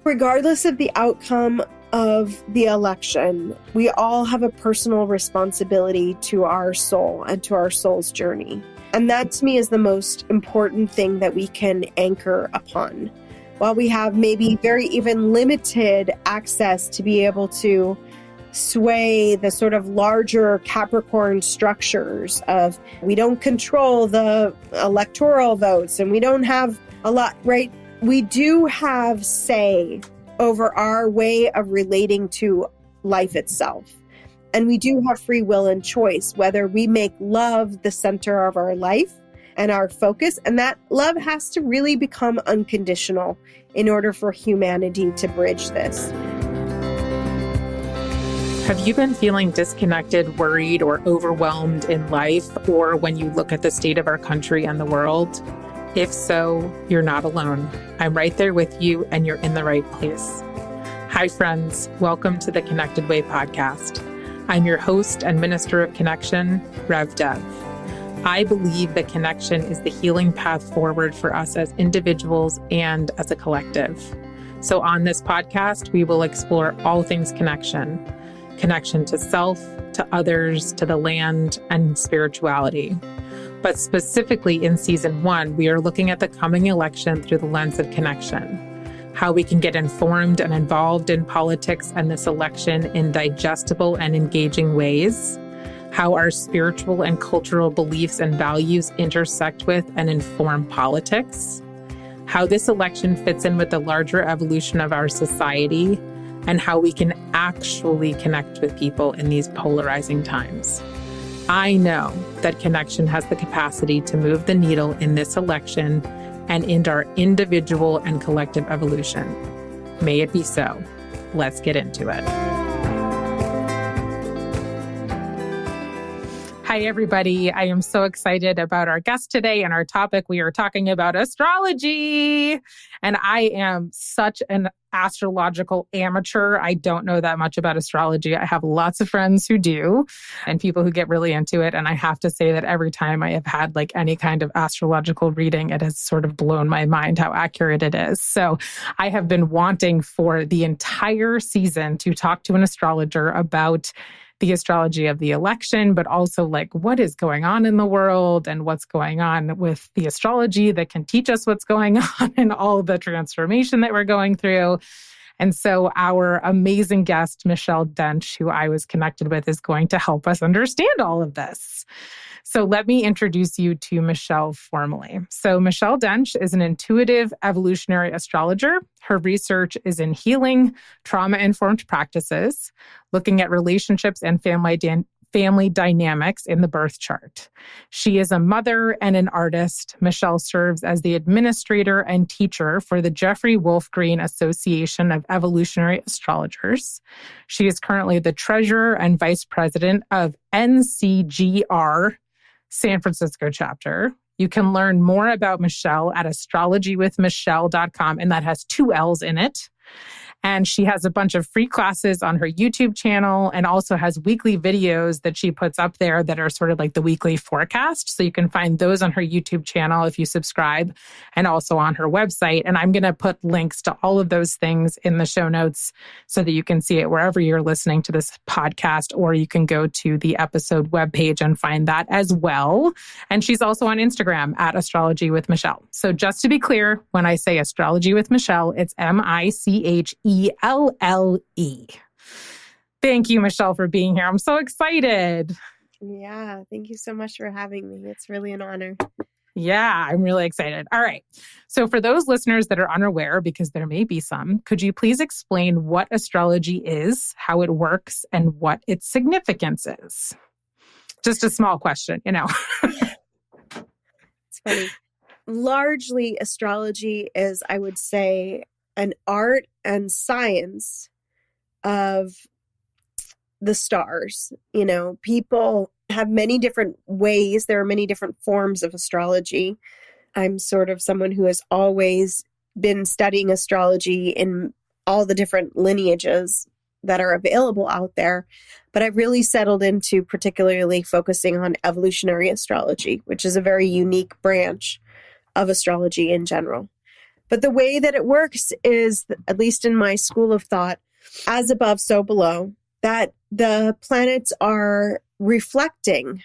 Regardless of the outcome of the election, we all have a personal responsibility to our soul and to our soul's journey. And that to me is the most important thing that we can anchor upon. While we have maybe very even limited access to be able to sway the sort of larger Capricorn structures of, we don't control the electoral votes and we don't have a lot, right? We do have say over our way of relating to life itself. And we do have free will and choice, whether we make love the center of our life and our focus. And that love has to really become unconditional in order for humanity to bridge this. Have you been feeling disconnected, worried, or overwhelmed in life, or when you look at the state of our country and the world? If so, you're not alone. I'm right there with you, and you're in the right place. Hi, friends. Welcome to the Connected Way podcast. I'm your host and minister of connection, Rev Dev. I believe that connection is the healing path forward for us as individuals and as a collective. So on this podcast, we will explore all things connection. Connection to self, to others, to the land, and spirituality. But specifically in season 1, we are looking at the coming election through the lens of connection. How we can get informed and involved in politics and this election in digestible and engaging ways. How our spiritual and cultural beliefs and values intersect with and inform politics. How this election fits in with the larger evolution of our society, and how we can actually connect with people in these polarizing times. I know that connection has the capacity to move the needle in this election and in our individual and collective evolution. May it be so. Let's get into it. Hi, everybody. I am so excited about our guest today and our topic. We are talking about astrology. And I am such an astrological amateur. I don't know that much about astrology. I have lots of friends who do and people who get really into it. And I have to say that every time I have had like any kind of astrological reading, it has sort of blown my mind how accurate it is. So I have been wanting for the entire season to talk to an astrologer about the astrology of the election, but also like what is going on in the world and what's going on with the astrology that can teach us what's going on and all the transformation that we're going through. And so our amazing guest, Michelle Dench, who I was connected with, is going to help us understand all of this. So let me introduce you to Michelle formally. So Michelle Dench is an intuitive evolutionary astrologer. Her research is in healing, trauma-informed practices, looking at relationships and family dynamics in the birth chart. She is a mother and an artist. Michelle serves as the administrator and teacher for the Jeffrey Wolf Green Association of Evolutionary Astrologers. She is currently the treasurer and vice president of NCGR San Francisco chapter. You can learn more about Michelle at astrologywithmichelle.com, and that has 2 L's in it. And she has a bunch of free classes on her YouTube channel and also has weekly videos that she puts up there that are sort of like the weekly forecast. So you can find those on her YouTube channel if you subscribe and also on her website. And I'm going to put links to all of those things in the show notes so that you can see it wherever you're listening to this podcast, or you can go to the episode webpage and find that as well. And she's also on Instagram at Astrology with Michelle. So just to be clear, when I say Astrology with Michelle, it's MICHELLE. Thank you, Michelle, for being here. I'm so excited. Yeah, thank you so much for having me. It's really an honor. Yeah, I'm really excited. All right. So for those listeners that are unaware, because there may be some, could you please explain what astrology is, how it works, and what its significance is? Just a small question, you know. It's funny. Largely, astrology is, I would say, an art and science of the stars. You know, people have many different ways. There are many different forms of astrology. I'm sort of someone who has always been studying astrology in all the different lineages that are available out there. But I've really settled into particularly focusing on evolutionary astrology, which is a very unique branch of astrology in general. But the way that it works is, at least in my school of thought, as above, so below, that the planets are reflecting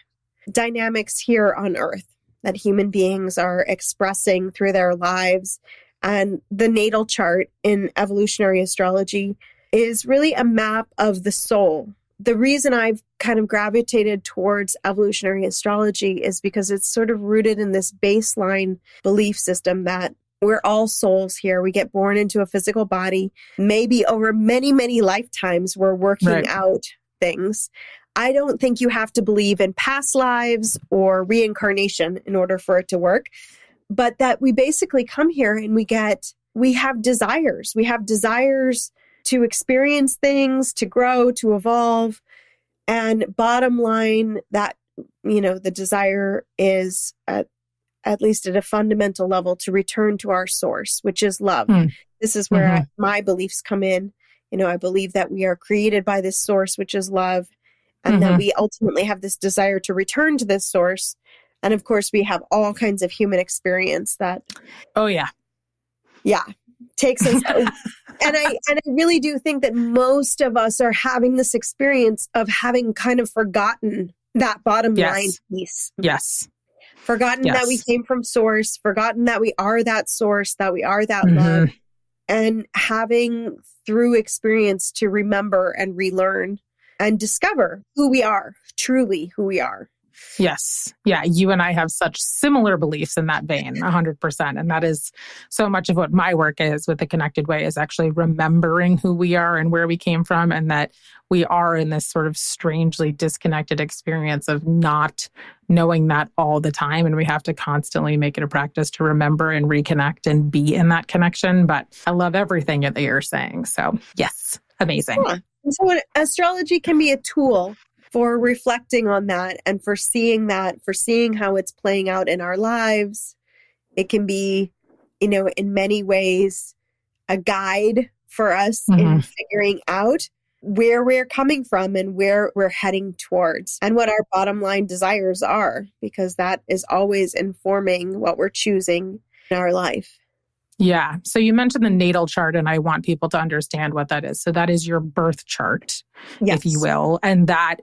dynamics here on Earth that human beings are expressing through their lives. And the natal chart in evolutionary astrology is really a map of the soul. The reason I've kind of gravitated towards evolutionary astrology is because it's sort of rooted in this baseline belief system that we're all souls here. We get born into a physical body. Maybe over many, many lifetimes, we're working out things. I don't think you have to believe in past lives or reincarnation in order for it to work, but that we basically come here and we have desires. We have desires to experience things, to grow, to evolve. And bottom line, that, the desire is at least at a fundamental level to return to our source, which is love. This is where my beliefs come in. I believe that we are created by this source, which is love, and that we ultimately have this desire to return to this source. And of course, we have all kinds of human experience that. Oh, yeah. Yeah. Takes us. And I really do think that most of us are having this experience of having kind of forgotten that bottom line piece. Yes. Forgotten that we came from source, forgotten that we are that source, that we are that love, and having through experience to remember and relearn and discover who we are, truly who we are. Yes. Yeah. You and I have such similar beliefs in that vein, 100%. And that is so much of what my work is with the Connected Way, is actually remembering who we are and where we came from, and that we are in this sort of strangely disconnected experience of not knowing that all the time. And we have to constantly make it a practice to remember and reconnect and be in that connection. But I love everything that you're saying. So yes, amazing. Yeah. So astrology can be a tool for reflecting on that and for seeing how it's playing out in our lives. It can be, in many ways, a guide for us in figuring out where we're coming from and where we're heading towards and what our bottom line desires are, because that is always informing what we're choosing in our life. Yeah. So you mentioned the natal chart, and I want people to understand what that is. So that is your birth chart, if you will. And that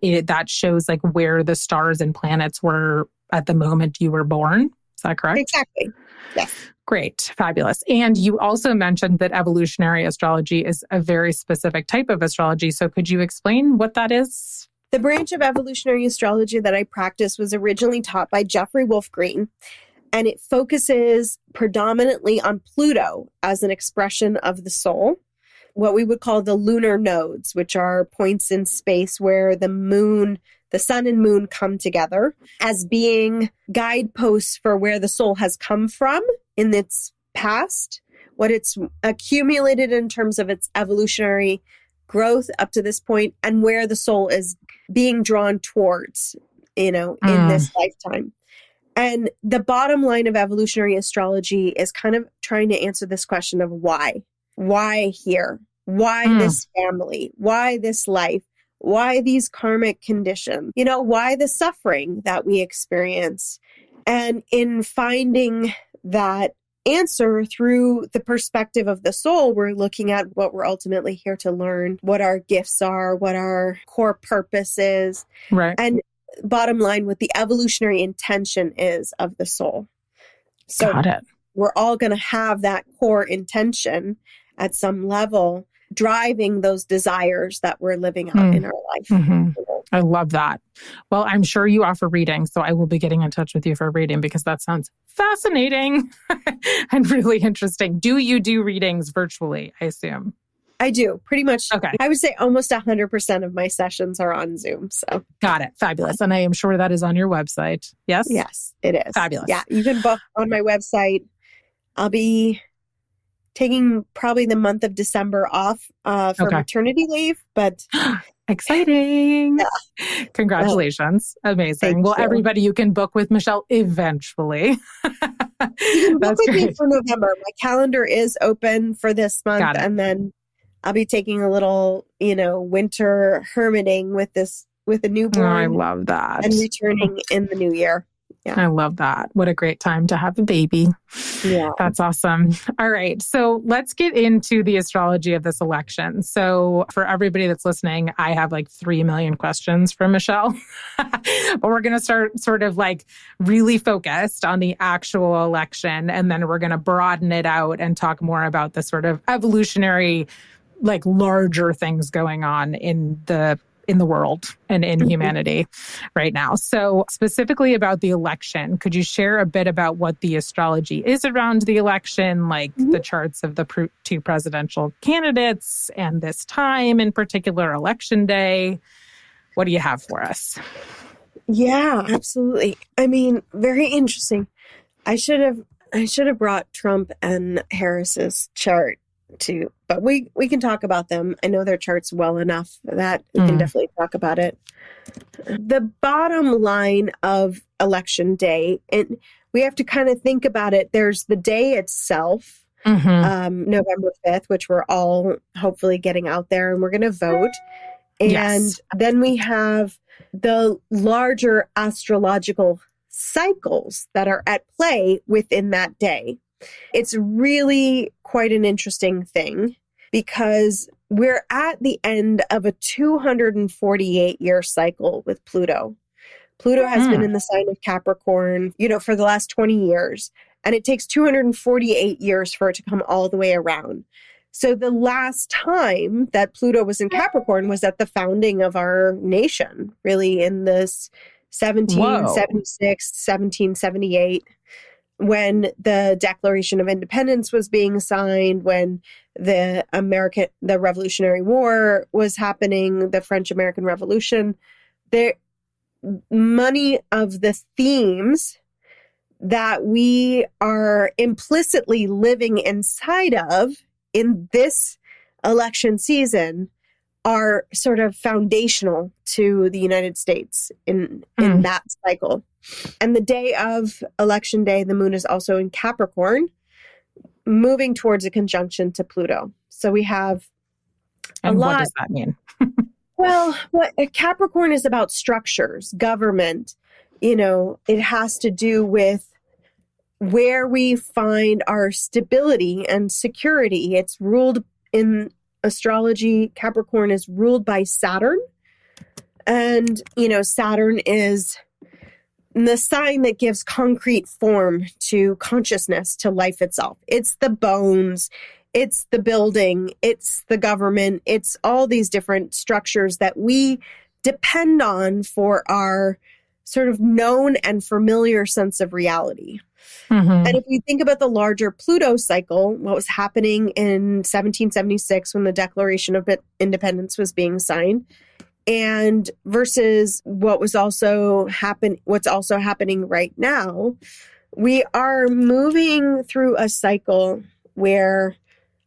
shows like where the stars and planets were at the moment you were born. Is that correct? Exactly. Yes. Great. Fabulous. And you also mentioned that evolutionary astrology is a very specific type of astrology. So could you explain what that is? The branch of evolutionary astrology that I practice was originally taught by Jeffrey Wolf Green. And it focuses predominantly on Pluto as an expression of the soul, what we would call the lunar nodes, which are points in space where the sun and moon come together as being guideposts for where the soul has come from in its past, what it's accumulated in terms of its evolutionary growth up to this point, and where the soul is being drawn towards, in this lifetime. And the bottom line of evolutionary astrology is kind of trying to answer this question of why. Why here? Why this family? Why this life? Why these karmic conditions? Why the suffering that we experience? And in finding that answer through the perspective of the soul, we're looking at what we're ultimately here to learn, what our gifts are, what our core purpose is. Right. And bottom line, what the evolutionary intention is of the soul. So Got it. We're all going to have that core intention at some level driving those desires that we're living out in our life. I love that. Well, I'm sure you offer readings, so I will be getting in touch with you for a reading because that sounds fascinating and really interesting. Do you do readings virtually, I assume? I do, pretty much. Okay. I would say almost 100% of my sessions are on Zoom. So got it. Fabulous. And I am sure that is on your website. Yes? Yes, it is. Fabulous. Yeah, you can book on my website. I'll be taking probably the month of December off for maternity leave, but exciting. Yeah. Congratulations. Amazing. Well, everybody, you can book with Michelle eventually. You can book with me for November. My calendar is open for this month, and then I'll be taking a little, winter hermiting with a newborn. Oh, I love that. And returning in the new year. I love that. What a great time to have a baby. Yeah. That's awesome. All right. So let's get into the astrology of this election. So for everybody that's listening, I have like 3 million questions for Michelle, but we're going to start sort of like really focused on the actual election. And then we're going to broaden it out and talk more about the sort of evolutionary, like larger things going on in the world and in humanity right now. So specifically about the election, could you share a bit about what the astrology is around the election, like the charts of the two presidential candidates and this time in particular, election day? What do you have for us? Yeah, absolutely. I mean, very interesting. I should have brought Trump and Harris's chart too, but we can talk about them. I know their charts well enough that we can definitely talk about it. The bottom line of election day, and we have to kind of think about it. There's the day itself, November 5th, which we're all hopefully getting out there and we're going to vote. And then we have the larger astrological cycles that are at play within that day. It's really quite an interesting thing because we're at the end of a 248-year cycle with Pluto. Pluto has been in the sign of Capricorn, for the last 20 years, and it takes 248 years for it to come all the way around. So the last time that Pluto was in Capricorn was at the founding of our nation, really in this 1776, 1778. When the Declaration of Independence was being signed, when the Revolutionary War was happening, the French-American Revolution, many of the themes that we are implicitly living inside of in this election season are sort of foundational to the United States in that cycle. And the day of election day, the moon is also in Capricorn, moving towards a conjunction to Pluto. So we have a lot. What does that mean? Well, Capricorn is about structures, government. It has to do with where we find our stability and security. It's ruled in astrology. Capricorn is ruled by Saturn. And, Saturn is the sign that gives concrete form to consciousness, to life itself. It's the bones, it's the building, it's the government, it's all these different structures that we depend on for our sort of known and familiar sense of reality. And if we think about the larger Pluto cycle, what was happening in 1776 when the Declaration of Independence was being signed, and versus what's also happening right now, we are moving through a cycle where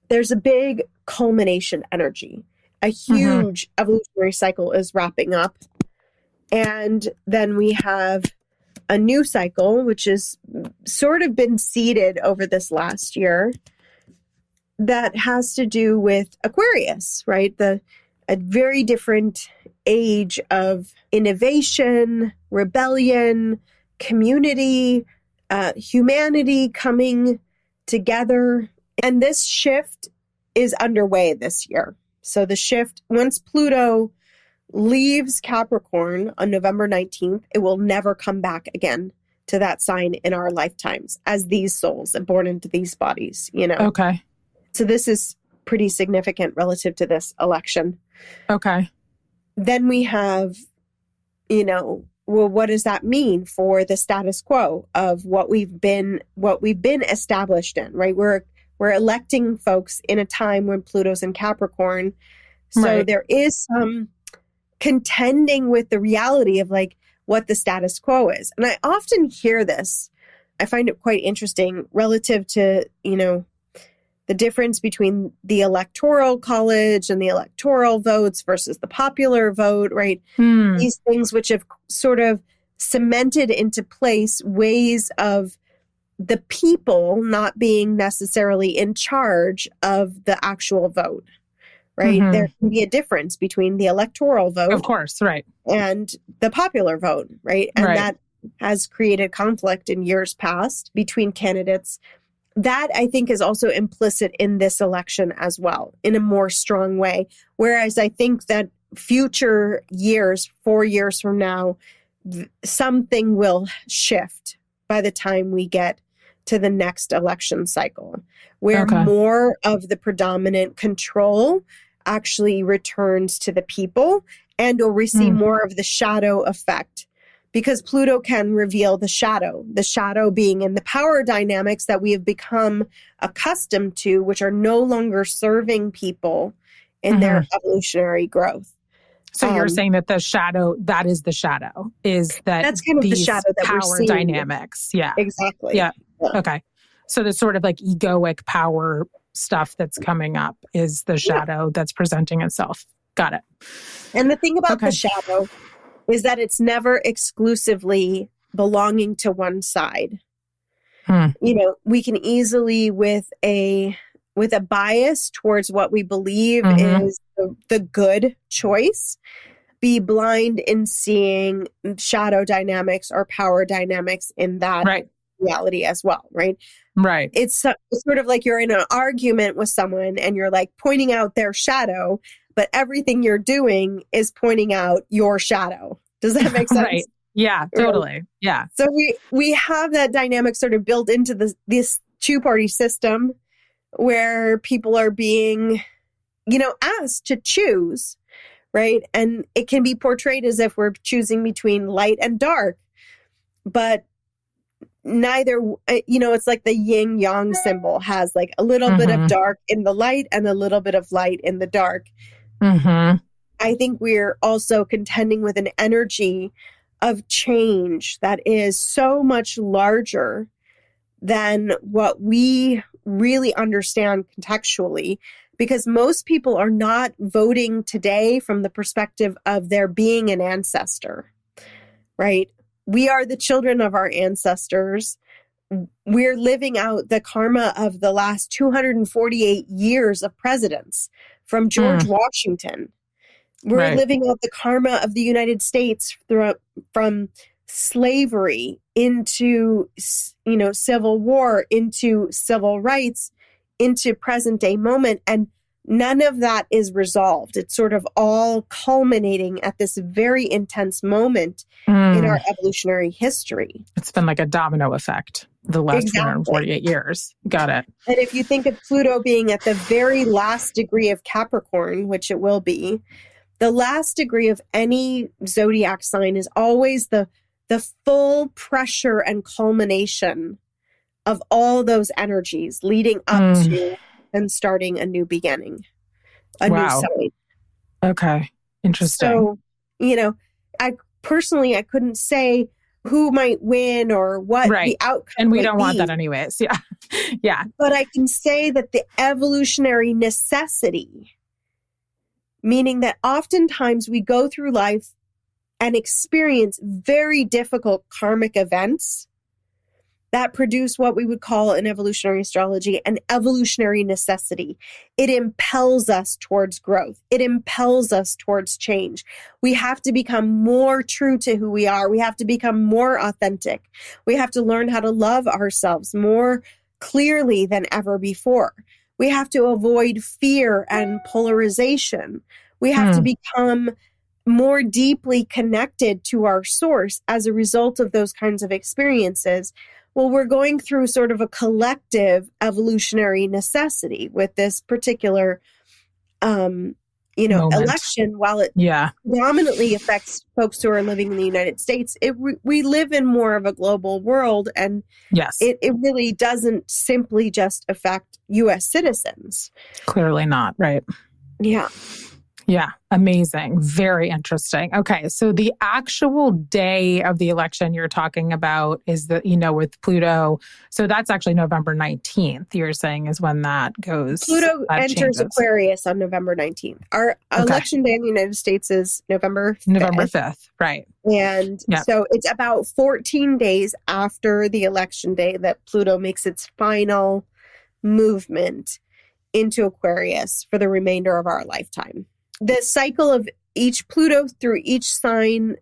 there's a big culmination energy. A huge evolutionary cycle is wrapping up. And then we have a new cycle, which has sort of been seeded over this last year, that has to do with Aquarius, right? A very different age of innovation, rebellion, community, humanity coming together. And this shift is underway this year. So the shift, once Pluto leaves Capricorn on November 19th, it will never come back again to that sign in our lifetimes as these souls born into these bodies, Okay. So this is pretty significant relative to this election. Okay. Then we have, what does that mean for the status quo of what we've been established in, right? We're electing folks in a time when Pluto's in Capricorn. So there is some contending with the reality of like what the status quo is. And I often hear this. I find it quite interesting relative to, the difference between the electoral college and the electoral votes versus the popular vote, right? These things which have sort of cemented into place ways of the people not being necessarily in charge of the actual vote, right? There can be a difference between the electoral vote, of course, right, and the popular vote, right? And that has created conflict in years past between candidates. That, I think, is also implicit in this election as well, in a more strong way. Whereas I think that future years, 4 years from now, something will shift by the time we get to the next election cycle, where more of the predominant control actually returns to the people, and or we see more of the shadow effect, because Pluto can reveal the shadow being in the power dynamics that we have become accustomed to, which are no longer serving people in their evolutionary growth. So you're saying that the shadow, that is the shadow, is that that's kind of the shadow that power we're seeing. Dynamics. Yeah. Exactly. Yeah. Okay. So the sort of like egoic power stuff that's coming up is the shadow that's presenting itself. Got it. And the thing about the shadow is that it's never exclusively belonging to one side. You know, we can easily, with a bias towards what we believe is the good choice, be blind in seeing shadow dynamics or power dynamics in that reality as well, right? Right. It's sort of like you're in an argument with someone and you're like pointing out their shadow, but everything you're doing is pointing out your shadow. Does that make sense? Right. Yeah, totally. Yeah. So we have that dynamic sort of built into this two-party system where people are being, you know, asked to choose, right? And it can be portrayed as if we're choosing between light and dark, but neither, you know, it's like the yin yang symbol has like a little bit of dark in the light and a little bit of light in the dark. I think we're also contending with an energy of change that is so much larger than what we really understand contextually, because most people are not voting today from the perspective of there being an ancestor, right? We are the children of our ancestors. We're living out the karma of the last 248 years of presidents from George Washington. We're living out the karma of the United States from slavery into, you know, civil war, into civil rights, into present day moment. And none of that is resolved. It's sort of all culminating at this very intense moment in our evolutionary history. It's been like a domino effect the last 248 years. Got it. And if you think of Pluto being at the very last degree of Capricorn, which it will be, the last degree of any zodiac sign is always the full pressure and culmination of all those energies leading up to and starting a new beginning, a new sign. Okay. Interesting. So, you know, I couldn't say who might win or what the outcome and we don't want that anyways. Yeah. Yeah. But I can say that the evolutionary necessity, meaning that oftentimes we go through life and experience very difficult karmic events that produce what we would call in evolutionary astrology an evolutionary necessity. It impels us towards growth. It impels us towards change. We have to become more true to who we are. We have to become more authentic. We have to learn how to love ourselves more clearly than ever before. We have to avoid fear and polarization. We have to become more deeply connected to our source as a result of those kinds of experiences. Well, we're going through sort of a collective evolutionary necessity with this particular, moment. Election. While it predominantly affects folks who are living in the United States, we live in more of a global world, and it really doesn't simply just affect U.S. citizens. Clearly not, right? Yeah. Yeah. Amazing. Very interesting. Okay. So the actual day of the election you're talking about is with Pluto. So that's actually November 19th, you're saying, is when that goes. Pluto enters changes. Aquarius on November 19th. Our election day in the United States is November 5th. November 5th. Right. And so it's about 14 days after the election day that Pluto makes its final movement into Aquarius for the remainder of our lifetime. The cycle of each Pluto through each sign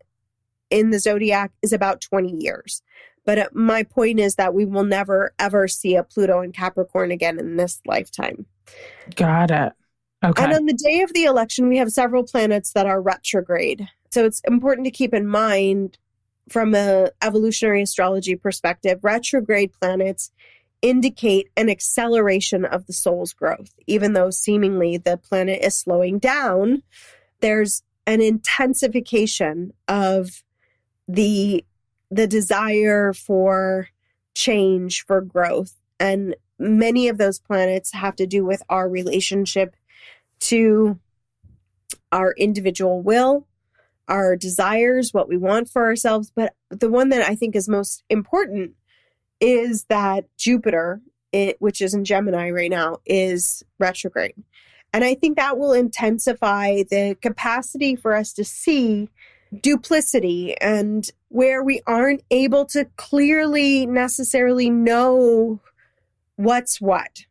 in the zodiac is about 20 years. But my point is that we will never, ever see a Pluto in Capricorn again in this lifetime. Got it. Okay. And on the day of the election, we have several planets that are retrograde. So it's important to keep in mind from a evolutionary astrology perspective, retrograde planets indicate an acceleration of the soul's growth. Even though seemingly the planet is slowing down, there's an intensification of the desire for change, for growth. And many of those planets have to do with our relationship to our individual will, our desires, what we want for ourselves. But the one that I think is most important is that Jupiter, which is in Gemini right now, is retrograde. And I think that will intensify the capacity for us to see duplicity and where we aren't able to clearly necessarily know what's what.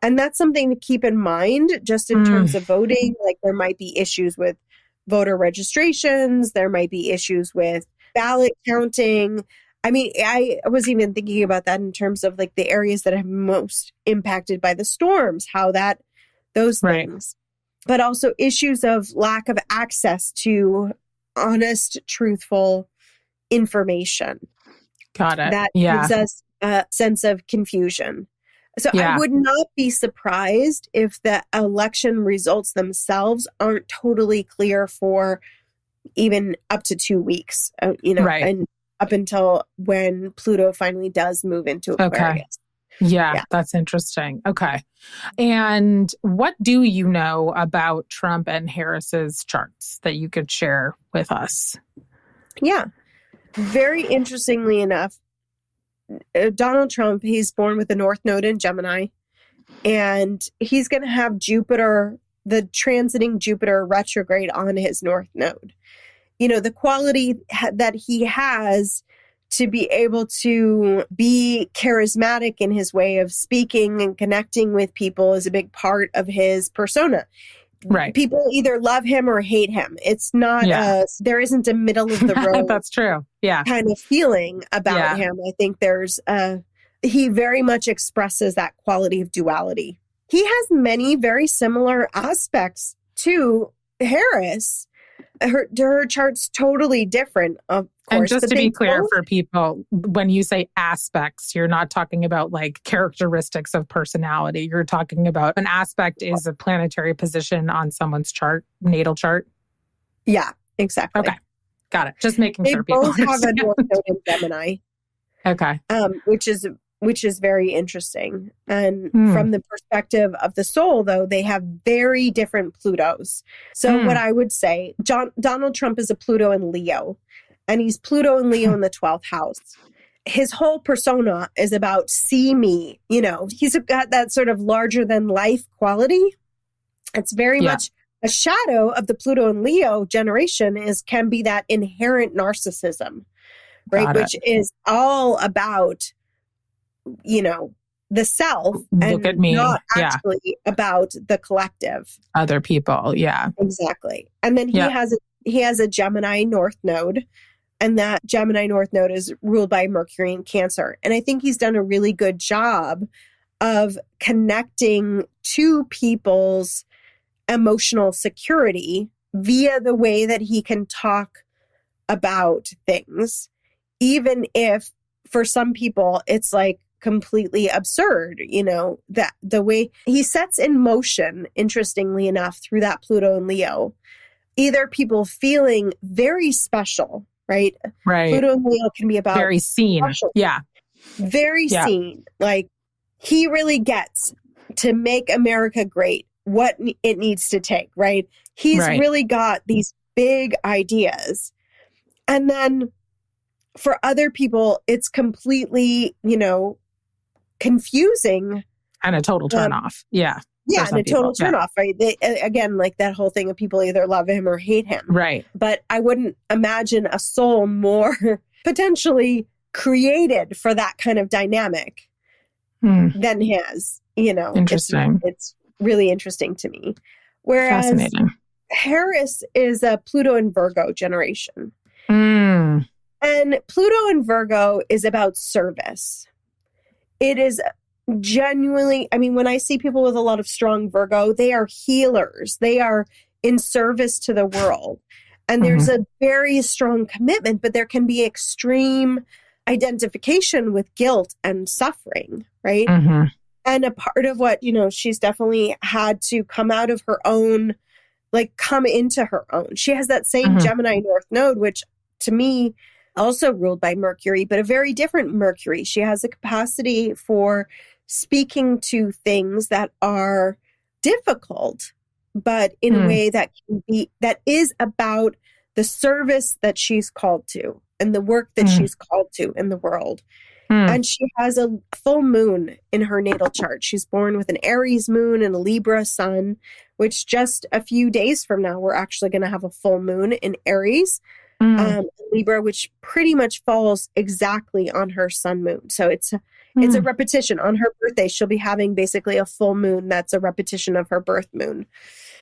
And that's something to keep in mind just in terms of voting. Like there might be issues with voter registrations. There might be issues with ballot counting. I mean, I was even thinking about that in terms of like the areas that have most impacted by the storms, those things, but also issues of lack of access to honest, truthful information. Got it. That gives us a sense of confusion. So I would not be surprised if the election results themselves aren't totally clear for even up to 2 weeks, and up until when Pluto finally does move into Aquarius. Yeah, that's interesting. Okay. And what do you know about Trump and Harris's charts that you could share with us? Yeah. Very interestingly enough, Donald Trump, he's born with the North Node in Gemini, and he's going to have Jupiter, the transiting Jupiter retrograde on his North Node. You know, the quality that he has to be able to be charismatic in his way of speaking and connecting with people is a big part of his persona. Right. People either love him or hate him. It's not there isn't a middle of the road. That's true. Yeah. Kind of feeling about him. I think he very much expresses that quality of duality. He has many very similar aspects to Harris. Her chart's totally different, of course. And just to be clear for people, when you say aspects, you're not talking about like characteristics of personality. You're talking about an aspect is a planetary position on someone's chart, natal chart. Yeah, exactly. Okay. Got it. Just making sure people both have a North Node in Gemini. Okay. Which is very interesting. And from the perspective of the soul, though, they have very different Plutos. So what I would say, Donald Trump is a Pluto in Leo, and he's Pluto and Leo in the 12th house. His whole persona is about see me. You know, he's got that sort of larger than life quality. It's very much a shadow of the Pluto and Leo generation can be that inherent narcissism. Right, which is all about, the self and at me. Not actually about the collective. Other people, yeah. Exactly. And then he has a Gemini North Node, and that Gemini North Node is ruled by Mercury in Cancer. And I think he's done a really good job of connecting to people's emotional security via the way that he can talk about things. Even if for some people it's like completely absurd, that the way he sets in motion, interestingly enough, through that Pluto and Leo, either people feeling very special, right? Right. Pluto and Leo can be about very seen. Special. Yeah. Very seen. Like he really gets to make America great, what it needs to take, right? He's really got these big ideas. And then for other people, it's completely, confusing. And a total turnoff. Yeah. Yeah, and a total turnoff, right? Again, like that whole thing of people either love him or hate him. Right. But I wouldn't imagine a soul more potentially created for that kind of dynamic than his, Interesting. It's really interesting to me. Whereas Fascinating. Harris is a Pluto and Virgo generation. And Pluto in Virgo is about service. It is genuinely, I mean, when I see people with a lot of strong Virgo, they are healers. They are in service to the world. And there's a very strong commitment, but there can be extreme identification with guilt and suffering, right? And a part of what, she's definitely had to come out of her own, like come into her own. She has that same Gemini North Node, which to me also ruled by Mercury, but a very different Mercury. She has a capacity for speaking to things that are difficult, but in a way that is about the service that she's called to and the work that she's called to in the world. And she has a full moon in her natal chart. She's born with an Aries moon and a Libra sun, which just a few days from now, we're actually going to have a full moon in Aries, Libra, which pretty much falls exactly on her sun moon. So it's a repetition. On her birthday, she'll be having basically a full moon that's a repetition of her birth moon.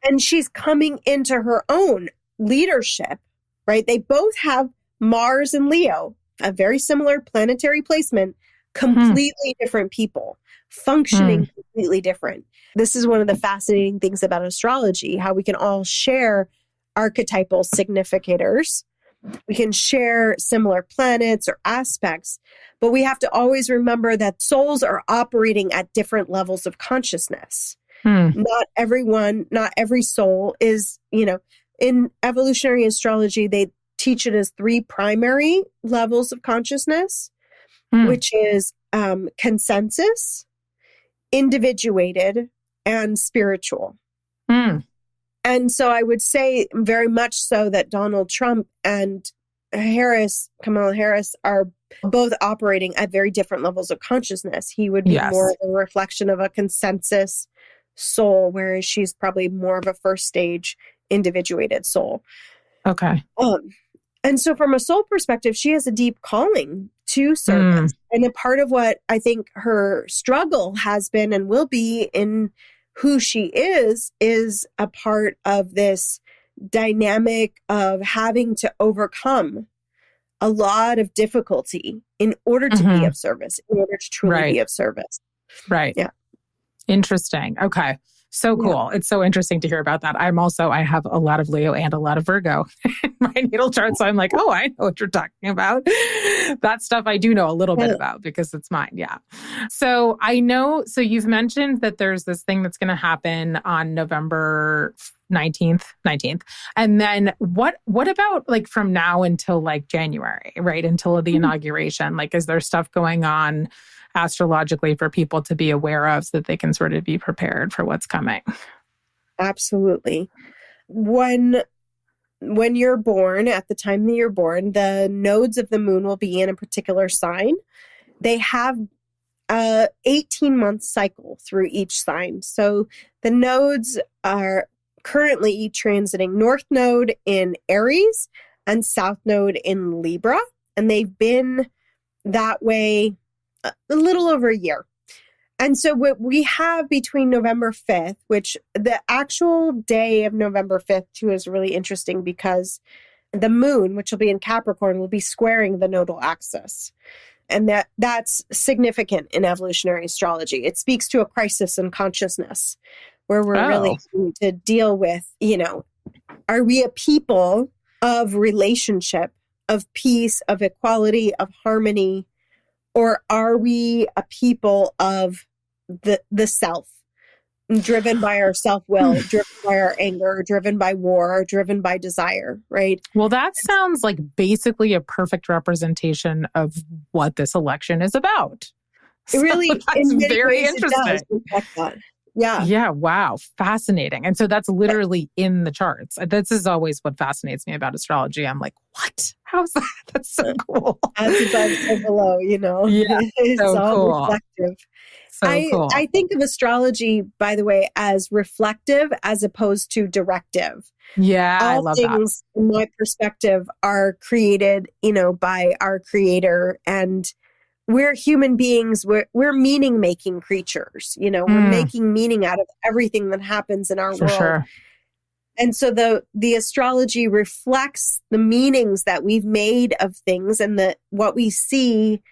And she's coming into her own leadership, right? They both have Mars and Leo, a very similar planetary placement, completely different people, functioning completely different. This is one of the fascinating things about astrology, how we can all share archetypal significators. We can share similar planets or aspects, but we have to always remember that souls are operating at different levels of consciousness. Not every soul is, in evolutionary astrology, they teach it as 3 primary levels of consciousness, which is consensus, individuated, and spiritual. And so I would say very much so that Donald Trump and Kamala Harris, are both operating at very different levels of consciousness. He would be more of a reflection of a consensus soul, whereas she's probably more of a first stage individuated soul. Okay. And so from a soul perspective, she has a deep calling to service. And a part of what I think her struggle has been and will be in who she is a part of this dynamic of having to overcome a lot of difficulty in order to be of service, in order to truly be of service. Right. Yeah. Interesting. Okay. So cool. Yeah. It's so interesting to hear about that. I have a lot of Leo and a lot of Virgo in my natal chart. So I'm like, oh, I know what you're talking about. That stuff I do know a little bit about because it's mine. Yeah. So I know, so you've mentioned that there's this thing that's going to happen on November 19th. And then what about like from now until like January, right? Until the inauguration, like, is there stuff going on astrologically for people to be aware of so that they can sort of be prepared for what's coming? Absolutely. When you're born, at the time that you're born, the nodes of the moon will be in a particular sign. They have a 18-month cycle through each sign. So the nodes are currently transiting North Node in Aries and South Node in Libra. And they've been that way a little over a year. And so what we have between November 5th, which the actual day of November 5th too is really interesting because the moon, which will be in Capricorn, will be squaring the nodal axis. And that's significant in evolutionary astrology. It speaks to a crisis in consciousness where we're really going to deal with, are we a people of relationship, of peace, of equality, of harmony, or are we a people of the self, driven by our self-will, driven by our anger, driven by war, driven by desire, right? Well, that sounds like basically a perfect representation of what this election is about. It really, that's in many very ways, interesting. It does reflect that. Yeah. Yeah. Wow. Fascinating. And so that's literally in the charts. This is always what fascinates me about astrology. I'm like, what? How's that? That's so cool. As above, so below, Yeah. It's so all cool. reflective. So cool. I think of astrology, by the way, as reflective as opposed to directive. Yeah. All I love things, that. in my perspective, are created, by our creator, and we're human beings. We're meaning-making creatures. We're making meaning out of everything that happens in our world. Sure. And so the astrology reflects the meanings that we've made of things, and what we see.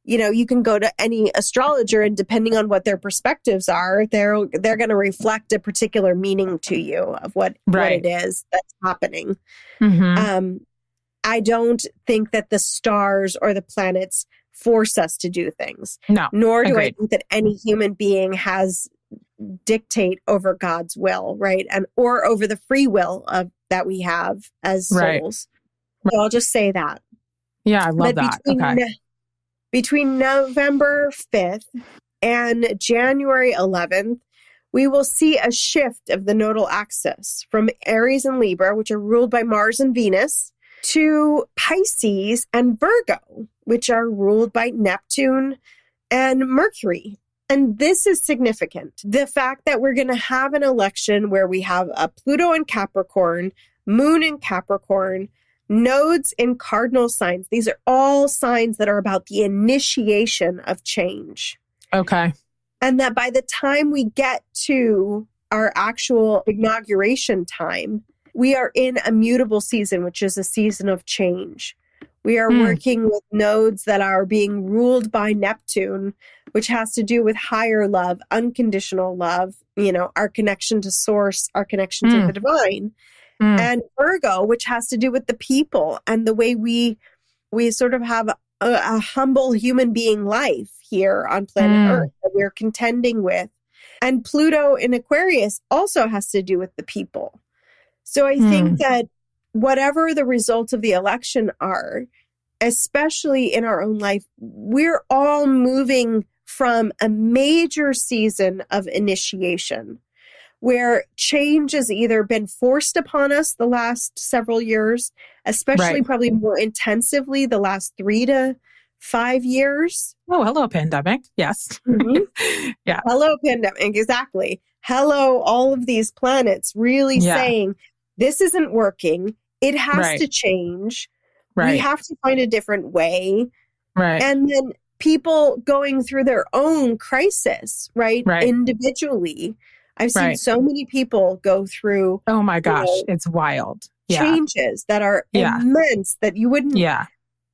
You can go to any astrologer, and depending on what their perspectives are, they're going to reflect a particular meaning to you of what it is that's happening. I don't think that the stars or the planets force us to do things. No, nor do I think that any human being has dictate over God's will, right? Or over the free will that we have as souls. So I'll just say that. Yeah, I love that. Between November 5th and January 11th, we will see a shift of the nodal axis from Aries and Libra, which are ruled by Mars and Venus, to Pisces and Virgo, which are ruled by Neptune and Mercury. And this is significant. The fact that we're going to have an election where we have a Pluto in Capricorn, Moon in Capricorn, nodes in cardinal signs. These are all signs that are about the initiation of change. Okay. And that by the time we get to our actual inauguration time, we are in a mutable season, which is a season of change. We are working with nodes that are being ruled by Neptune, which has to do with higher love, unconditional love, our connection to source, our connection to the divine. And Virgo, which has to do with the people and the way we sort of have a humble human being life here on planet Earth that we're contending with. And Pluto in Aquarius also has to do with the people. So I think that whatever the results of the election are, especially in our own life, we're all moving from a major season of initiation where change has either been forced upon us the last several years, especially probably more intensively the last 3 to 5 years. Oh, hello, pandemic. Yes. Yeah. Hello, pandemic. Exactly. Hello, all of these planets really saying, this isn't working. It has to change. We have to find a different way. And then people going through their own crisis, individually. I've seen so many people go through. Oh my gosh, it's wild. Changes that are immense that you wouldn't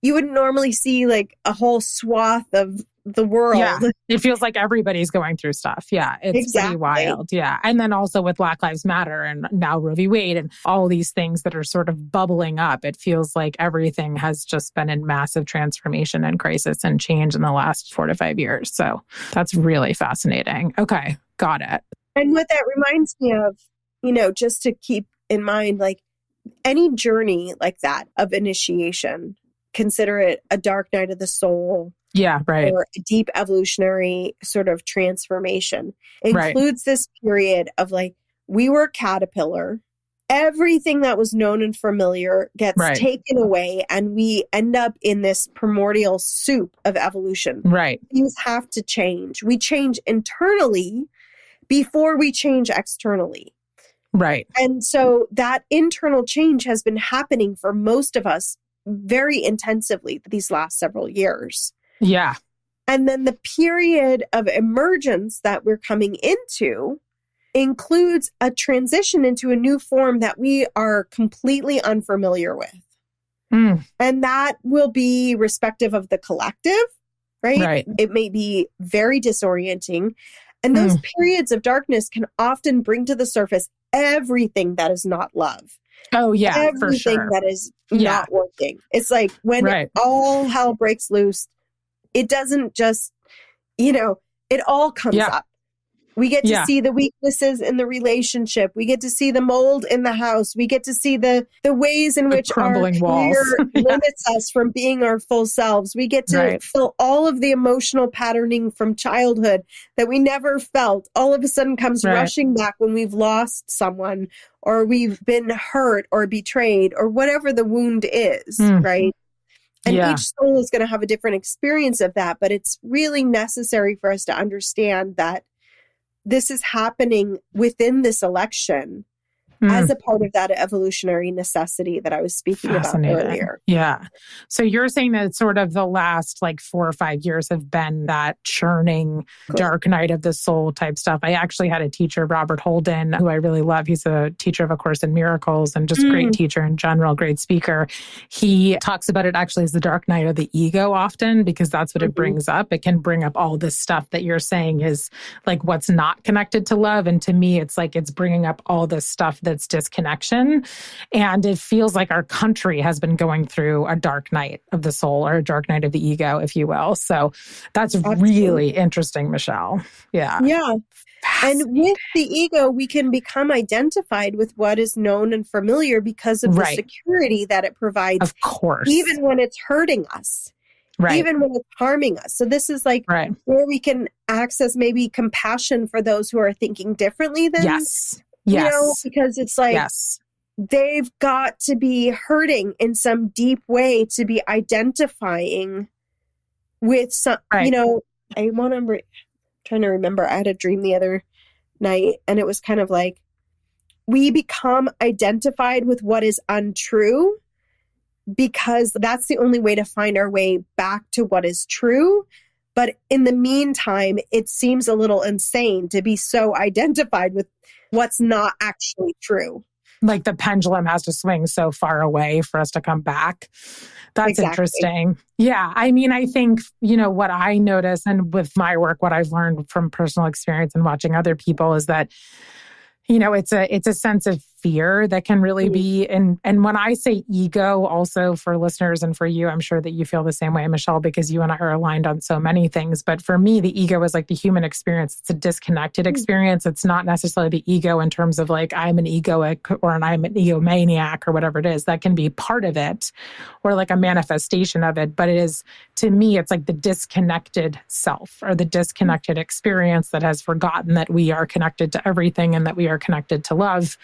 normally see, like a whole swath of the world. Yeah, it feels like everybody's going through stuff. Yeah, it's pretty wild. Yeah. And then also with Black Lives Matter and now Roe v. Wade and all these things that are sort of bubbling up, it feels like everything has just been in massive transformation and crisis and change in the last 4 to 5 years. So that's really fascinating. Okay, got it. And what that reminds me of, just to keep in mind, like any journey like that of initiation, consider it a dark night of the soul. Yeah, right. Or a deep evolutionary sort of transformation. Includes this period of like, we were a caterpillar. Everything that was known and familiar gets taken away, and we end up in this primordial soup of evolution. Things have to change. We change internally before we change externally. And so that internal change has been happening for most of us very intensively these last several years. Yeah. And then the period of emergence that we're coming into includes a transition into a new form that we are completely unfamiliar with. And that will be respective of the collective, right? It may be very disorienting. And those periods of darkness can often bring to the surface everything that is not love. Oh, yeah, everything for sure. that is not working. It's like when all hell breaks loose, it doesn't just, it all comes up. We get to see the weaknesses in the relationship. We get to see the mold in the house. We get to see the ways in which our fear limits us from being our full selves. We get to feel all of the emotional patterning from childhood that we never felt. All of a sudden comes rushing back when we've lost someone or we've been hurt or betrayed or whatever the wound is, right? And each soul is going to have a different experience of that. But it's really necessary for us to understand that this is happening within this election as a part of that evolutionary necessity that I was speaking about earlier. Yeah. So you're saying that sort of the last like 4 or 5 years have been that churning dark night of the soul type stuff. I actually had a teacher, Robert Holden, who I really love. He's a teacher of A Course in Miracles and just great teacher in general, great speaker. He talks about it actually as the dark night of the ego often, because that's what it brings up. It can bring up all this stuff that you're saying is like what's not connected to love. And to me, it's like it's bringing up all this stuff that's disconnection. And it feels like our country has been going through a dark night of the soul, or a dark night of the ego, if you will. So that's really interesting, Michelle. Yeah. Yeah. And with the ego, we can become identified with what is known and familiar because of the security that it provides. Of course. Even when it's hurting us. Right. Even when it's harming us. So this is like where we can access maybe compassion for those who are thinking differently than you know, because it's like they've got to be hurting in some deep way to be identifying with some, you know, trying to remember, I had a dream the other night and it was kind of like, we become identified with what is untrue because that's the only way to find our way back to what is true. But in the meantime, it seems a little insane to be so identified with what's not actually true. Like the pendulum has to swing so far away for us to come back. That's interesting. Yeah. I mean, I think, you know, what I notice and with my work, what I've learned from personal experience and watching other people is that, you know, it's a sense of fear that can really be, and when I say ego, also for listeners and for you, I'm sure that you feel the same way, Michelle, because you and I are aligned on so many things. But for me, the ego is like the human experience. It's a disconnected experience. It's not necessarily the ego in terms of like, I'm an egoic or I'm an egomaniac or whatever it is. That can be part of it or like a manifestation of it. But it is, to me, it's like the disconnected self or the disconnected experience that has forgotten that we are connected to everything and that we are connected to love.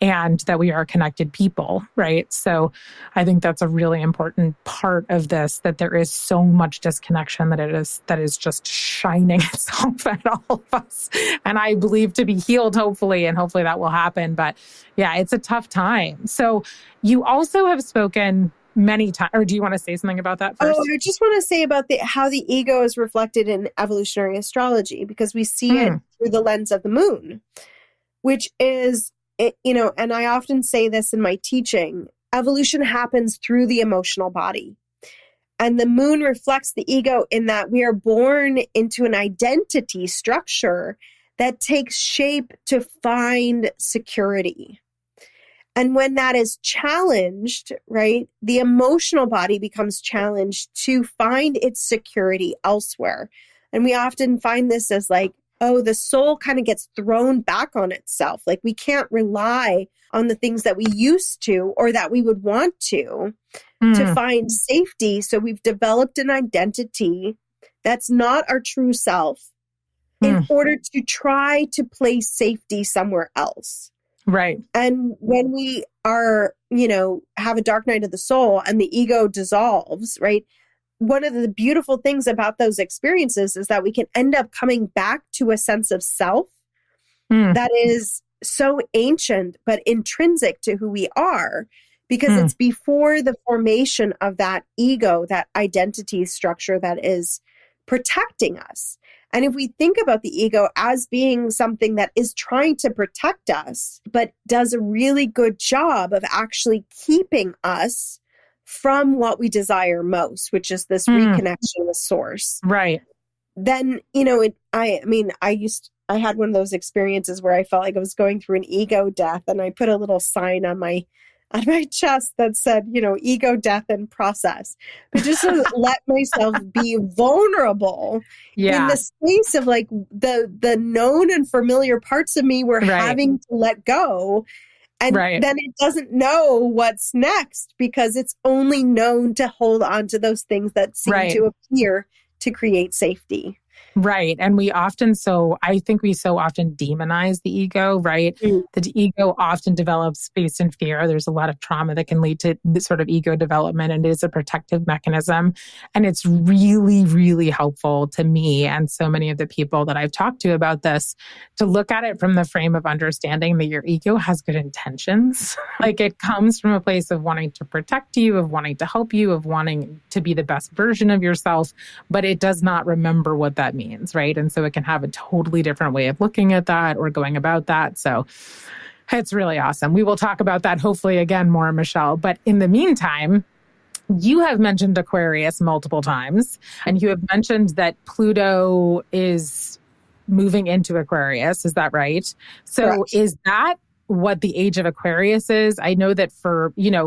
And that we are connected people, right? So I think that's a really important part of this, that there is so much disconnection that is just shining itself at all of us. And I believe to be healed, hopefully, and hopefully that will happen. But yeah, it's a tough time. So you also have spoken many times, or do you want to say something about that first? Oh, I just want to say about how the ego is reflected in evolutionary astrology, because we see it through the lens of the moon, which is, you know, and I often say this in my teaching, evolution happens through the emotional body. And the moon reflects the ego in that we are born into an identity structure that takes shape to find security. And when that is challenged, right, the emotional body becomes challenged to find its security elsewhere. And we often find this as like, oh, the soul kind of gets thrown back on itself. Like we can't rely on the things that we used to or that we would want to find safety. So we've developed an identity that's not our true self in order to try to place safety somewhere else. Right. And when we are, you know, have a dark night of the soul and the ego dissolves, right? One of the beautiful things about those experiences is that we can end up coming back to a sense of self that is so ancient, but intrinsic to who we are, because it's before the formation of that ego, that identity structure that is protecting us. And if we think about the ego as being something that is trying to protect us, but does a really good job of actually keeping us from what we desire most, which is this reconnection with source. Right. Then, you know, I had one of those experiences where I felt like I was going through an ego death, and I put a little sign on my chest that said, you know, ego death in process, but just to let myself be vulnerable in the space of like the known and familiar parts of me were having to let go. And then it doesn't know what's next because it's only known to hold on to those things that seem to appear to create safety. Right. And I think we so often demonize the ego, right? Mm. The ego often develops based in fear. There's a lot of trauma that can lead to this sort of ego development, and it is a protective mechanism. And it's really, really helpful to me and so many of the people that I've talked to about this to look at it from the frame of understanding that your ego has good intentions. Like it comes from a place of wanting to protect you, of wanting to help you, of wanting to be the best version of yourself, but it does not remember what that means. Right. And so it can have a totally different way of looking at that or going about that. So it's really awesome. We will talk about that hopefully again more, Michelle. But in the meantime, you have mentioned Aquarius multiple times, and you have mentioned that Pluto is moving into Aquarius. Is that right? So Correct. Is that what the age of Aquarius is? I know that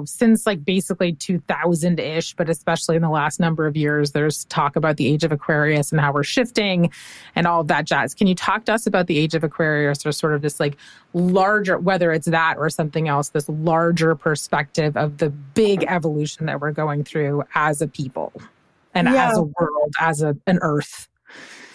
since like basically 2000-ish, but especially in the last number of years, there's talk about the age of Aquarius and how we're shifting and all of that jazz. Can you talk to us about the age of Aquarius, or sort of this like larger, whether it's that or something else, this larger perspective of the big evolution that we're going through as a people and as a world, as an earth?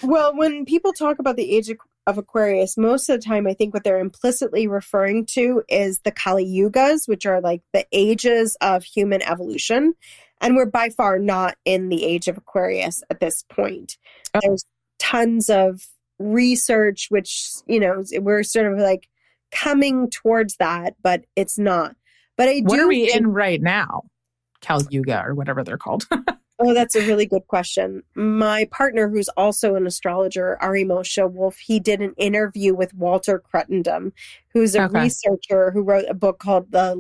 Well, when people talk about the age of Aquarius, most of the time, I think what they're implicitly referring to is the Kali Yugas, which are like the ages of human evolution. And we're by far not in the age of Aquarius at this point. Oh. There's tons of research, which, we're sort of like coming towards that, but it's not. But what are we in right now? Kali Yuga or whatever they're called. Oh, that's a really good question. My partner, who's also an astrologer, Ari Moshe Wolf, he did an interview with Walter Cruttendam, who's a researcher who wrote a book called The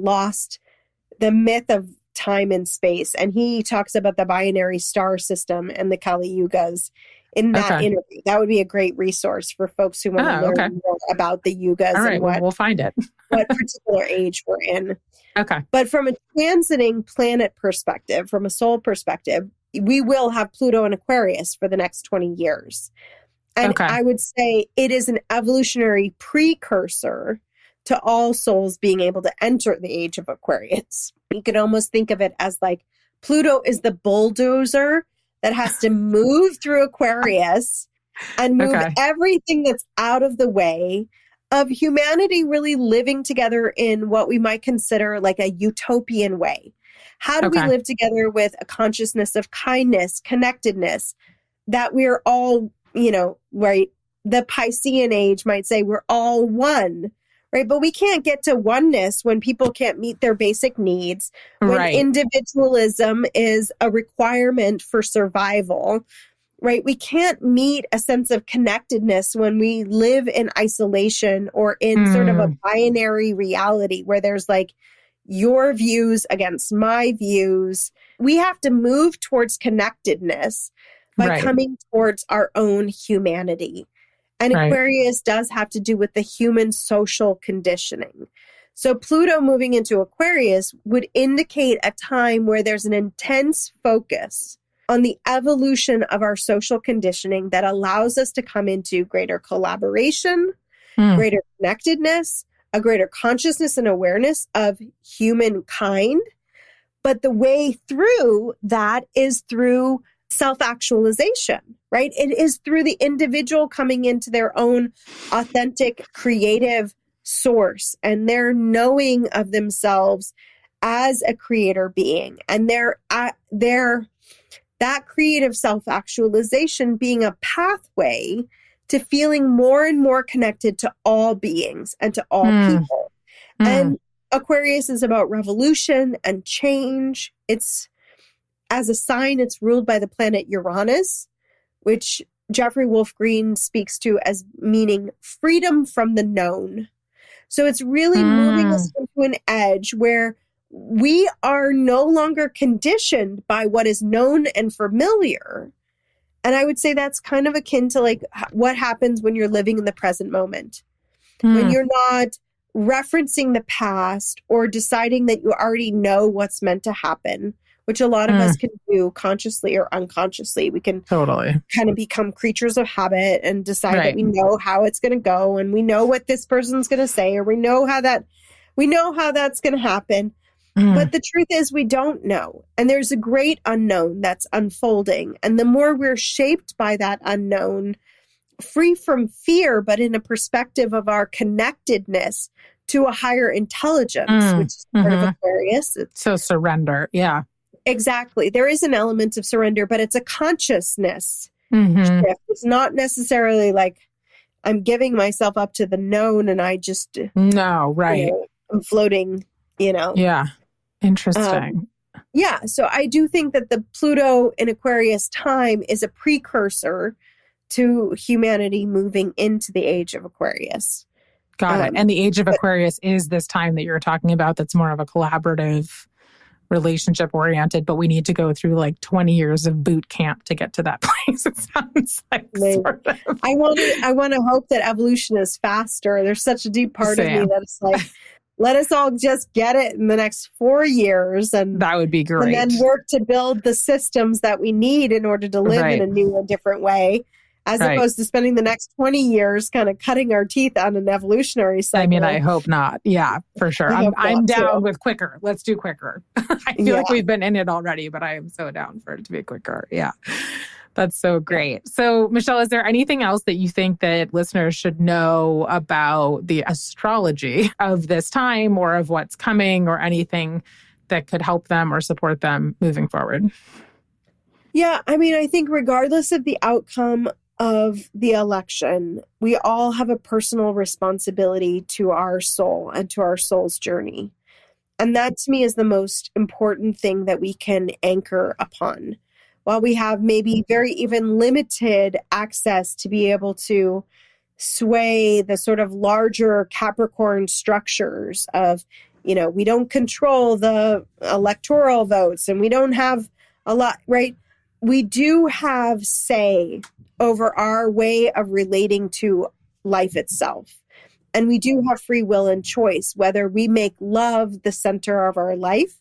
Myth of Time and Space. And he talks about the binary star system and the Kali Yugas in that interview. That would be a great resource for folks who want to learn more about the Yugas. All right, and we'll find it. what particular age we're in. Okay. But from a transiting planet perspective, from a soul perspective, we will have Pluto in Aquarius for the next 20 years. And I would say it is an evolutionary precursor to all souls being able to enter the age of Aquarius. You could almost think of it as like Pluto is the bulldozer that has to move through Aquarius and move everything that's out of the way of humanity really living together in what we might consider like a utopian way. How do we live together with a consciousness of kindness, connectedness, that we're all, right? The Piscean age might say we're all one, right? But we can't get to oneness when people can't meet their basic needs, when individualism is a requirement for survival, right? We can't meet a sense of connectedness when we live in isolation or in sort of a binary reality where there's like your views against my views. We have to move towards connectedness by coming towards our own humanity. And Aquarius does have to do with the human social conditioning. So Pluto moving into Aquarius would indicate a time where there's an intense focus on the evolution of our social conditioning that allows us to come into greater collaboration, greater connectedness, a greater consciousness and awareness of humankind. But the way through that is through self-actualization, right? It is through the individual coming into their own authentic, creative source and their knowing of themselves as a creator being, and that creative self-actualization being a pathway to feeling more and more connected to all beings and to all people. And Aquarius is about revolution and change. It's, as a sign, it's ruled by the planet Uranus, which Jeffrey Wolf Green speaks to as meaning freedom from the known. So it's really moving us into an edge where we are no longer conditioned by what is known and familiar. And I would say that's kind of akin to like what happens when you're living in the present moment. When you're not referencing the past or deciding that you already know what's meant to happen, which a lot of us can do consciously or unconsciously. We can kind of become creatures of habit and decide that we know how it's going to go and we know what this person's going to say, or we know how that's going to happen. But the truth is we don't know. And there's a great unknown that's unfolding. And the more we're shaped by that unknown, free from fear, but in a perspective of our connectedness to a higher intelligence, which is part of Aquarius. So surrender. Yeah. Exactly. There is an element of surrender, but it's a consciousness shift. It's not necessarily like I'm giving myself up to the known and I just, no, right. I'm floating, Yeah. Interesting. Yeah. So I do think that the Pluto in Aquarius time is a precursor to humanity moving into the age of Aquarius. Got it. And the age of Aquarius is this time that you're talking about that's more of a collaborative, relationship oriented, but we need to go through like 20 years of boot camp to get to that place. It sounds like sort of. I want to hope that evolution is faster. There's such a deep part of me that it's like, let us all just get it in the next 4 years. And that would be great. And then work to build the systems that we need in order to live in a new and different way, as opposed to spending the next 20 years kind of cutting our teeth on an evolutionary cycle. I mean, I hope not. Yeah, for sure. I'm down with quicker. Let's do quicker. I feel like we've been in it already, but I am so down for it to be quicker. Yeah. That's so great. So, Michelle, is there anything else that you think that listeners should know about the astrology of this time or of what's coming or anything that could help them or support them moving forward? Yeah, I mean, I think regardless of the outcome of the election, we all have a personal responsibility to our soul and to our soul's journey. And that to me is the most important thing that we can anchor upon. While we have maybe very even limited access to be able to sway the sort of larger Capricorn structures of, we don't control the electoral votes and we don't have a lot, right? We do have say over our way of relating to life itself. And we do have free will and choice, whether we make love the center of our life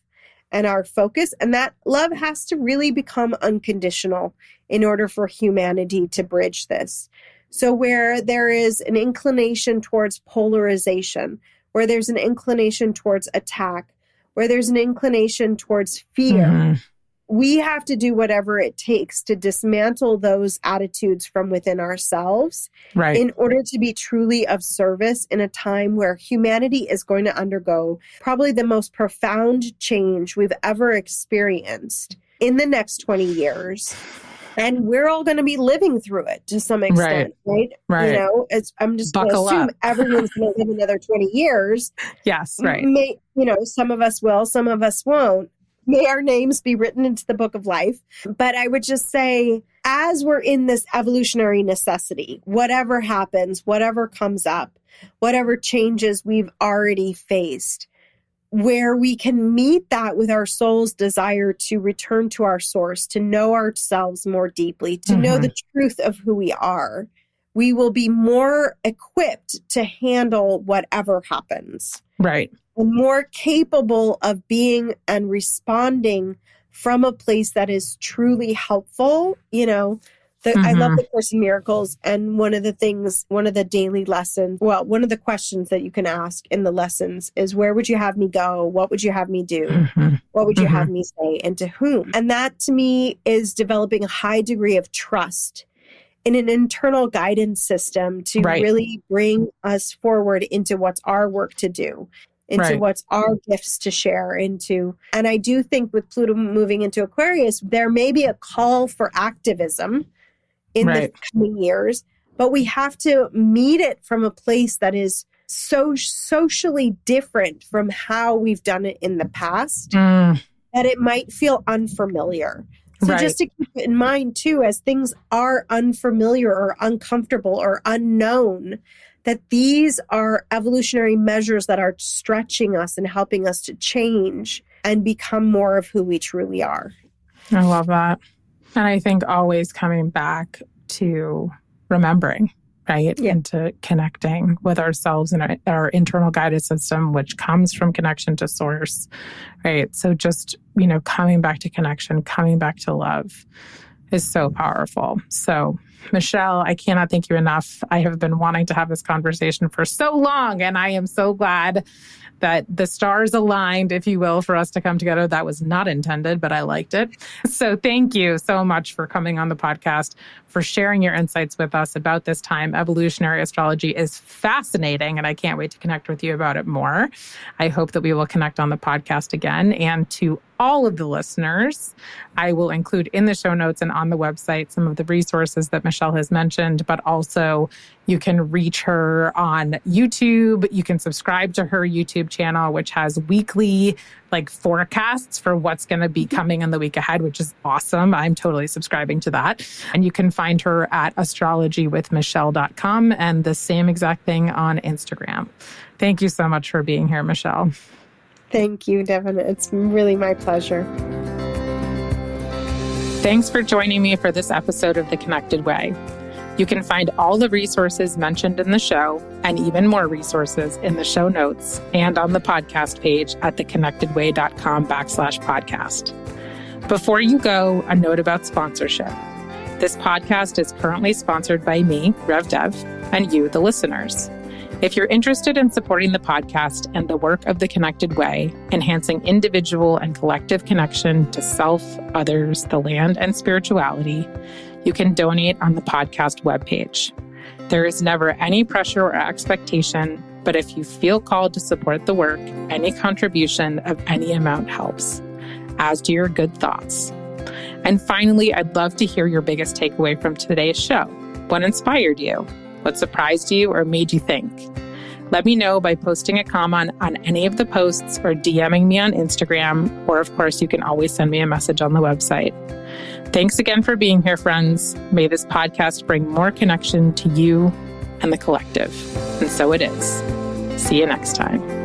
and our focus. And that love has to really become unconditional in order for humanity to bridge this. So where there is an inclination towards polarization, where there's an inclination towards attack, where there's an inclination towards fear, we have to do whatever it takes to dismantle those attitudes from within ourselves in order to be truly of service in a time where humanity is going to undergo probably the most profound change we've ever experienced in the next 20 years. And we're all going to be living through it to some extent, right? I'm just going to assume everyone's going to live another 20 years. Yes, right. Some of us will, some of us won't. May our names be written into the book of life. But I would just say, as we're in this evolutionary necessity, whatever happens, whatever comes up, whatever changes we've already faced, where we can meet that with our soul's desire to return to our source, to know ourselves more deeply, to know the truth of who we are, we will be more equipped to handle whatever happens. Right. And more capable of being and responding from a place that is truly helpful. I love the Course in Miracles. And one of the daily lessons, one of the questions that you can ask in the lessons is, where would you have me go? What would you have me do? What would you have me say? And to whom? And that to me is developing a high degree of trust in an internal guidance system to really bring us forward into what's our work to do, into what's our gifts to share into. And I do think with Pluto moving into Aquarius, there may be a call for activism in the coming years, but we have to meet it from a place that is so socially different from how we've done it in the past, that it might feel unfamiliar. So just to keep it in mind too, as things are unfamiliar or uncomfortable or unknown, that these are evolutionary measures that are stretching us and helping us to change and become more of who we truly are. I love that. And I think always coming back to remembering, right? Yeah. And to connecting with ourselves and our internal guidance system, which comes from connection to source, right? So just, coming back to connection, coming back to love is so powerful. So Michelle, I cannot thank you enough. I have been wanting to have this conversation for so long, and I am so glad that the stars aligned, if you will, for us to come together. That was not intended, but I liked it. So thank you so much for coming on the podcast, for sharing your insights with us about this time. Evolutionary astrology is fascinating, and I can't wait to connect with you about it more. I hope that we will connect on the podcast again. And to all of the listeners, I will include in the show notes and on the website some of the resources that Michelle has mentioned, but also you can reach her on YouTube. You can subscribe to her YouTube channel, which has weekly forecasts for what's going to be coming in the week ahead, which is awesome. I'm totally subscribing to that. And you can find her at astrologywithmichelle.com and the same exact thing on Instagram. Thank you so much for being here, Michelle. Thank you, Devin. It's really my pleasure. Thanks for joining me for this episode of The Connected Way. You can find all the resources mentioned in the show and even more resources in the show notes and on the podcast page at theconnectedway.com/podcast. Before you go, a note about sponsorship. This podcast is currently sponsored by me, Rev Dev, and you, the listeners. If you're interested in supporting the podcast and the work of The Connected Way, enhancing individual and collective connection to self, others, the land, and spirituality, you can donate on the podcast webpage. There is never any pressure or expectation, but if you feel called to support the work, any contribution of any amount helps, as do your good thoughts. And finally, I'd love to hear your biggest takeaway from today's show. What inspired you? What surprised you or made you think? Let me know by posting a comment on any of the posts or DMing me on Instagram, or of course, you can always send me a message on the website. Thanks again for being here, friends. May this podcast bring more connection to you and the collective. And so it is. See you next time.